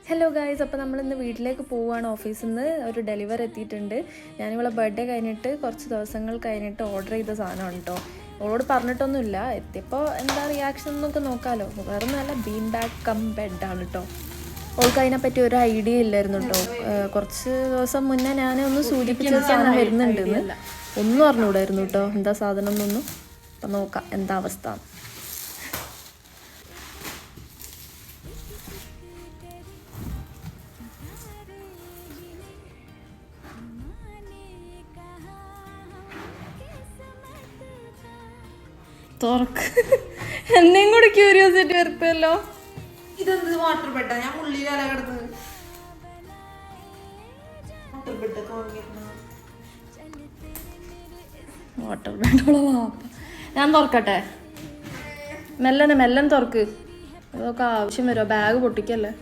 Hello guys, അപ്പോൾ നമ്മളിന്ന് വീട്ടിലേക്ക് പോവുകയാണ്. ഓഫീസിൽ നിന്ന് ഒരു ഡെലിവറി എത്തിയിട്ടുണ്ട്. ഞാനിവളെ ബർത്ത്ഡേ കഴിഞ്ഞിട്ട് കുറച്ച് ദിവസങ്ങൾ കഴിഞ്ഞിട്ട് ഓർഡർ ചെയ്ത സാധനമാണ് കേട്ടോ. അവളോട് പറഞ്ഞിട്ടൊന്നുമില്ല. എത്തിയപ്പോൾ എന്താ റിയാക്ഷൻ എന്നൊക്കെ നോക്കാമല്ലോ. വേറെ നല്ല ബീൻ ബാഗ് കം ബെഡാണ് കേട്ടോ. അവൾക്ക് അതിനെപ്പറ്റി ഒരു ഐഡിയ ഇല്ലായിരുന്നു കേട്ടോ. കുറച്ച് ദിവസം മുന്നേ ഞാനൊന്ന് സൂചിപ്പിച്ച സാധനം വരുന്നുണ്ടെന്ന് ഒന്നും അറിഞ്ഞുകൂടായിരുന്നു കേട്ടോ, എന്താ സാധനം എന്നൊന്നും. അപ്പം നോക്കാം എന്താ അവസ്ഥ. തുറക്ക്, എന്നെയും കൂടെ ക്യൂരിയോസിറ്റി വരുത്തല്ലോ. ഇതെന്ത് വാട്ടർ ബെഡാ? ഞാൻ മുള്ളിലല്ല കിടന്നത്. വാട്ടർ ബെഡോളോ വാപ്പ. ഞാൻ തുറക്കട്ടെ? മെല്ലനെ തുറക്ക്. അതൊക്കെ ആവശ്യം വരുമോ? ബാഗ് പൊട്ടിക്കല്ലേ.